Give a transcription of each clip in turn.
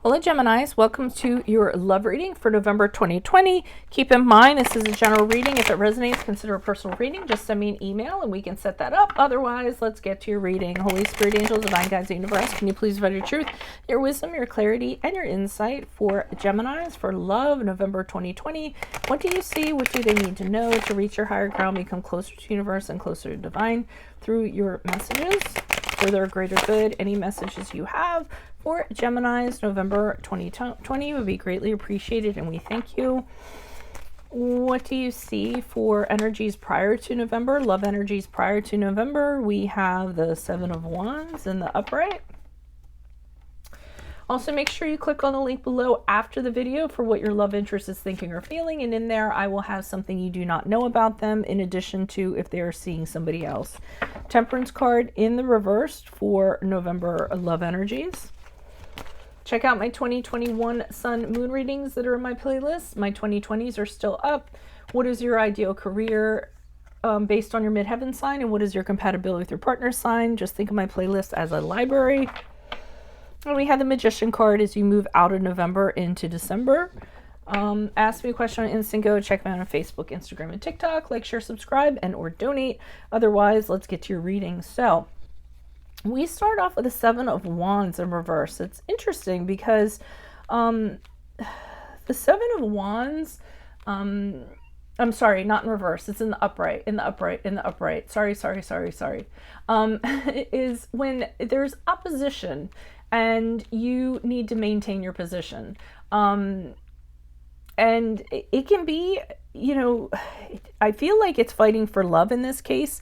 Hello Geminis, welcome to your love reading for November 2020. Keep in mind this is a general reading. If it resonates, consider a personal reading. Just send me an email and we can set that up. Otherwise, let's get to your reading. Holy Spirit, angels, divine guides, universe, can you please provide your truth, your wisdom, your clarity, and your insight for Geminis for love, November 2020. What do you see? What do they need to know to reach your higher ground, become closer to universe and closer to divine through your messages for their greater good? Any messages you have for Gemini's November 2020 would be greatly appreciated, and we thank you. What do you see for energies prior to November? Love energies prior to November. We have the Seven of Wands in the upright. Also, make sure you click on the link below after the video for what your love interest is thinking or feeling. And in there, I will have something you do not know about them, in addition to if they are seeing somebody else. Temperance card in the reverse for November love energies. Check out my 2021 Sun Moon readings that are in my playlist. My 2020s are still up. What is your ideal career based on your midheaven sign? And what is your compatibility with your partner's sign? Just think of my playlist as a library. And we have the Magician card as you move out of November into December. Ask me a question on Instant Go. Check me out on Facebook, Instagram, and TikTok. Like, share, subscribe, and or donate. Otherwise, let's get to your reading. So we start off with the Seven of Wands in reverse. It's interesting because the Seven of Wands, I'm sorry, not in reverse. It's in the upright, Sorry. Is when there's opposition and you need to maintain your position. And it can be, you know, I feel like it's fighting for love in this case.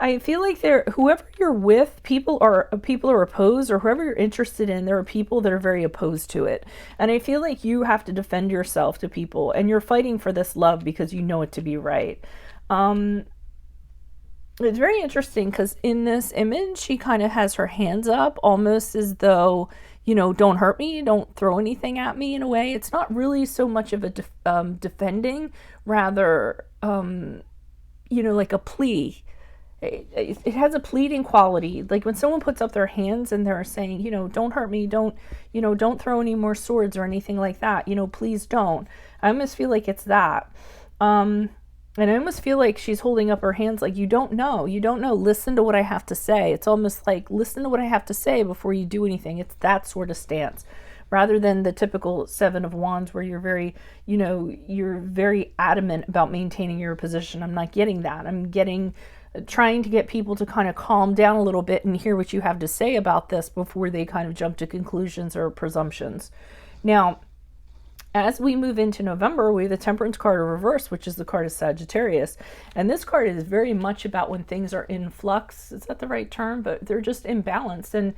I feel like whoever you're with, people are opposed, or whoever you're interested in, there are people that are very opposed to it. And I feel like you have to defend yourself to people, and you're fighting for this love because you know it to be right. It's very interesting because in this image, she kind of has her hands up almost as though, you know, don't hurt me, don't throw anything at me in a way. It's not really so much of a defending, rather, you know, like a plea. It has a pleading quality. Like when someone puts up their hands and they're saying, you know, don't hurt me, don't throw any more swords or anything like that, you know, please don't. I almost feel like it's that. And I almost feel like she's holding up her hands like, you don't know, listen to what I have to say. It's almost like, listen to what I have to say before you do anything. It's that sort of stance, rather than the typical Seven of Wands where you're very, you know, you're very adamant about maintaining your position. I'm not getting that. I'm trying to get people to kind of calm down a little bit and hear what you have to say about this before they kind of jump to conclusions or presumptions. Now, as we move into November, we have the Temperance card in reverse, which is the card of Sagittarius. And this card is very much about when things are in flux. Is that the right term? But they're just imbalanced. And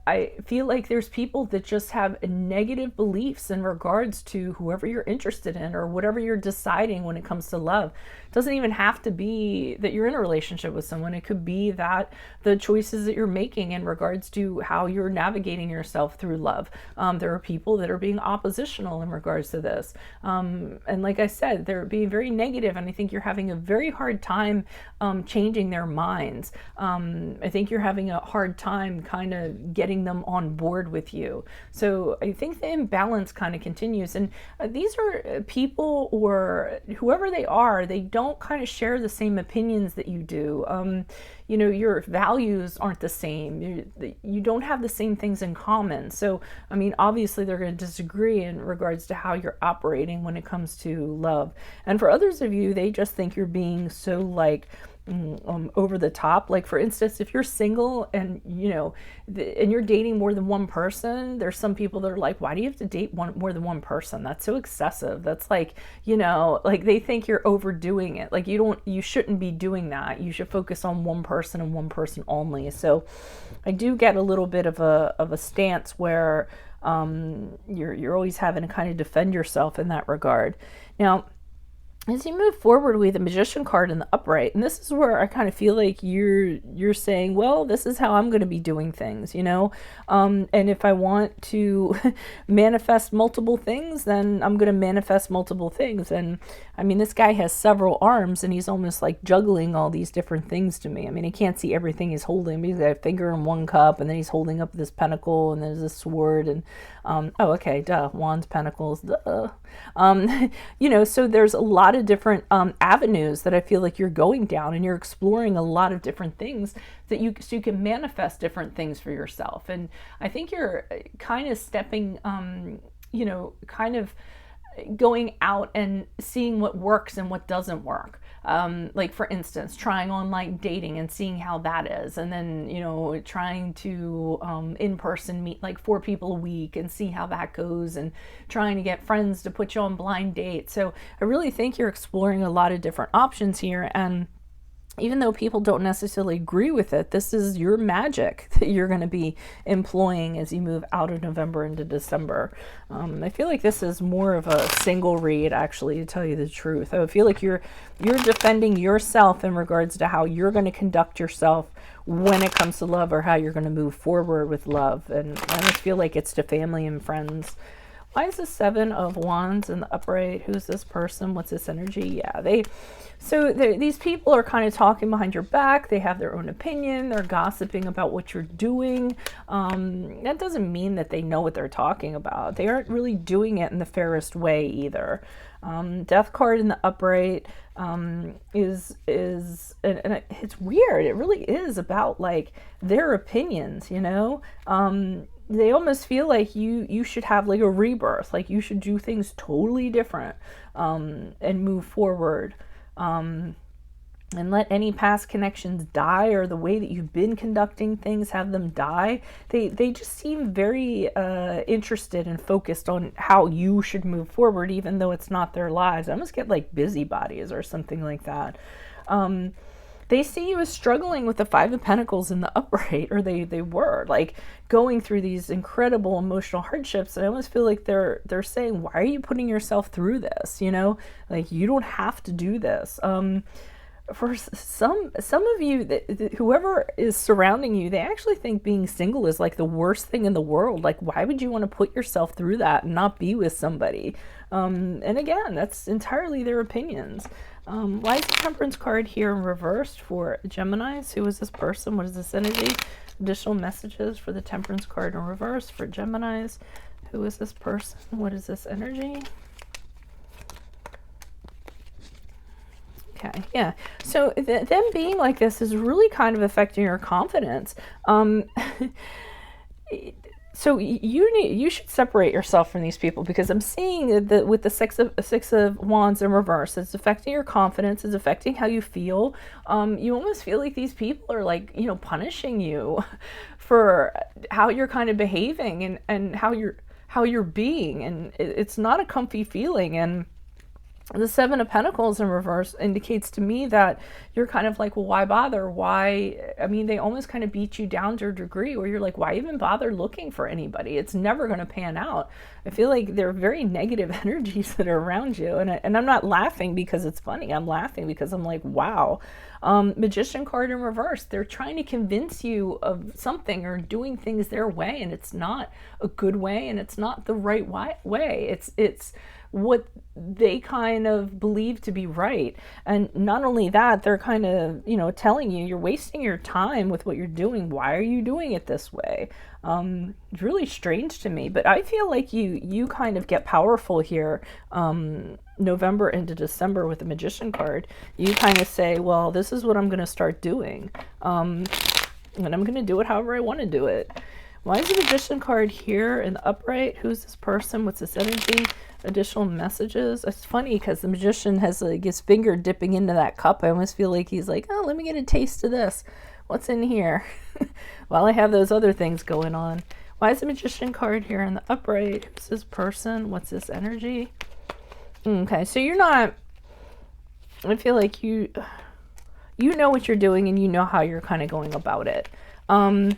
I feel like there's people that just have negative beliefs in regards to whoever you're interested in or whatever you're deciding when it comes to love. It doesn't even have to be that you're in a relationship with someone. It could be that the choices that you're making in regards to how you're navigating yourself through love. There are people that are being oppositional in regards to this. And like I said, they're being very negative, and I think you're having a very hard time changing their minds. I think you're having a hard time kind of getting them on board with you. So I think the imbalance kind of continues. And these are people, or whoever they are, they don't kind of share the same opinions that you do. You know, your values aren't the same. You don't have the same things in common. So, I mean, obviously they're going to disagree in regards to how you're operating when it comes to love. And for others of you, they just think you're being so like over the top. Like for instance, if you're single and you know and you're dating more than one person, there's some people that are like, why do you have to date more than one person? That's so excessive. That's like, you know, like they think you're overdoing it. Like you shouldn't be doing that. You should focus on one person and one person only. So I do get a little bit of a stance where you're always having to kind of defend yourself in that regard. Now, as you move forward with the Magician card in the upright, and this is where I kind of feel like you're saying, well, this is how I'm going to be doing things, you know, and if I want to manifest multiple things, then I'm going to manifest multiple things. And I mean, this guy has several arms, and he's almost like juggling all these different things to me. I mean, he can't see everything he's holding, but he's got a finger in one cup, and then he's holding up this pentacle, and there's a sword, and oh, okay, duh, wands, pentacles, duh. You know, so there's a lot of different avenues that I feel like you're going down, and you're exploring a lot of different things that so you can manifest different things for yourself. And I think you're kind of stepping, you know, kind of going out and seeing what works and what doesn't work. Like for instance, trying online dating and seeing how that is, and then, you know, trying to in person meet like 4 people a week and see how that goes, and trying to get friends to put you on blind dates. So I really think you're exploring a lot of different options here, and even though people don't necessarily agree with it, this is your magic that you're going to be employing as you move out of November into December. I feel like this is more of a single read, actually, to tell you the truth. I feel like you're defending yourself in regards to how you're going to conduct yourself when it comes to love, or how you're going to move forward with love. And I just feel like it's to family and friends. Why is the 7 of Wands in the upright? Who's this person? What's this energy? Yeah, these people are kind of talking behind your back. They have their own opinion. They're gossiping about what you're doing. That doesn't mean that they know what they're talking about. They aren't really doing it in the fairest way either. Death card in the upright is and it's weird. It really is about like their opinions, you know. They almost feel like you should have like a rebirth, like you should do things totally different, and move forward, and let any past connections die, or the way that you've been conducting things, have them die. They just seem very interested and focused on how you should move forward, even though it's not their lives. I almost get like busybodies or something like that. They see you as struggling with the 5 of Pentacles in the upright, or they were like going through these incredible emotional hardships. And I almost feel like they're saying, why are you putting yourself through this? You know, like you don't have to do this. For some of you, whoever is surrounding you, they actually think being single is like the worst thing in the world. Like, why would you want to put yourself through that and not be with somebody? And again, that's entirely their opinions. Why is the Temperance card here in reversed for Geminis? Who is this person? What is this energy? Additional messages for the Temperance card in reverse for Geminis. Who is this person? What is this energy? Okay, yeah. So them being like this is really kind of affecting your confidence. So you should separate yourself from these people, because I'm seeing that with the six of Wands in reverse, it's affecting your confidence, it's affecting how you feel. You almost feel like these people are like, you know, punishing you for how you're kind of behaving and how you're being, and it's not a comfy feeling. And the 7 of Pentacles in reverse indicates to me that you're kind of like, well, why bother? Why? I mean, they almost kind of beat you down to a degree where you're like, why even bother looking for anybody? It's never going to pan out. I feel like they're very negative energies that are around you. And I'm not laughing because it's funny. I'm laughing because I'm like, wow. Magician card in reverse. They're trying to convince you of something or doing things their way, and it's not a good way, and it's not the right way. It's what they kind of believe to be right. And not only that, they're kind of, you know, telling you you're wasting your time with what you're doing. Why are you doing it this way? It's really strange to me, but I feel like you kind of get powerful here, November into December with the Magician card. You kind of say, well, this is what I'm going to start doing. And I'm going to do it however I want to do it. Why is the Magician card here in the upright? Who's this person? What's this energy? Additional messages. It's funny because the Magician has like his finger dipping into that cup. I almost feel like he's like, oh, let me get a taste of this. What's in here? While I have those other things going on. Why is the Magician card here in the upright? Who's this person? What's this energy? Okay, so you're not, I feel like you know what you're doing, and you know how you're kind of going about it. No,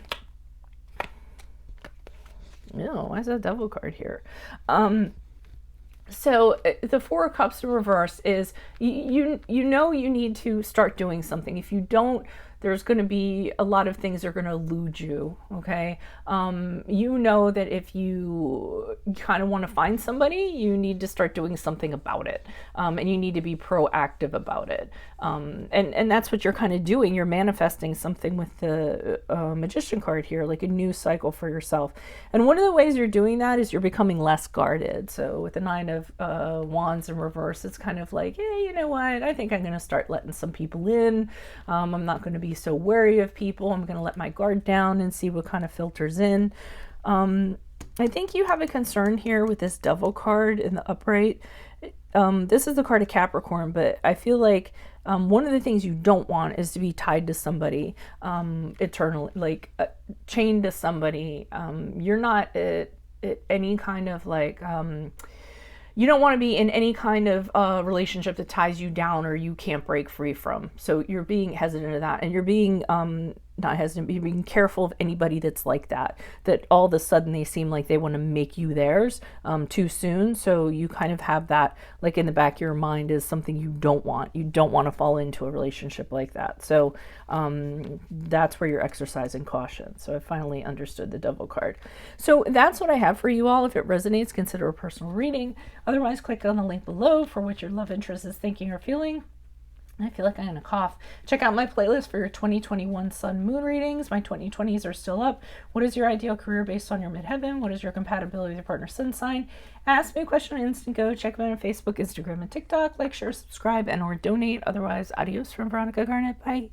why is that Devil card here? So the Four of Cups in reverse is you know you need to start doing something. If you don't, there's going to be a lot of things that are going to elude you. Okay, you know that if you kind of want to find somebody, you need to start doing something about it, and you need to be proactive about it. And that's what you're kind of doing. You're manifesting something with the Magician card here, like a new cycle for yourself. And one of the ways you're doing that is you're becoming less guarded. So with the Nine of Wands in reverse, it's kind of like, hey, you know what? I think I'm going to start letting some people in. I'm not going to be so wary of people. I'm going to let my guard down and see what kind of filters in. I think you have a concern here with this Devil card in the upright. This is the card of Capricorn, but I feel like one of the things you don't want is to be tied to somebody eternally, like chained to somebody. You're not at any kind of like you don't want to be in any kind of relationship that ties you down or you can't break free from. So you're being hesitant of that, and you're being not hesitant, but you're being careful of anybody that's like that all of a sudden they seem like they want to make you theirs too soon. So you kind of have that like in the back of your mind is something you don't want. You don't want to fall into a relationship like that. So that's where you're exercising caution. So I finally understood the Devil card. So that's what I have for you all. If it resonates, consider a personal reading. Otherwise, click on the link below for what your love interest is thinking or feeling. I feel like I'm going to cough. Check out my playlist for your 2021 Sun Moon readings. My 2020s are still up. What is your ideal career based on your midheaven? What is your compatibility with your partner's sun sign? Ask me a question on Instant Go. Check me out on Facebook, Instagram, and TikTok. Like, share, subscribe, and or donate. Otherwise, adios from Veronica Garnett. Bye.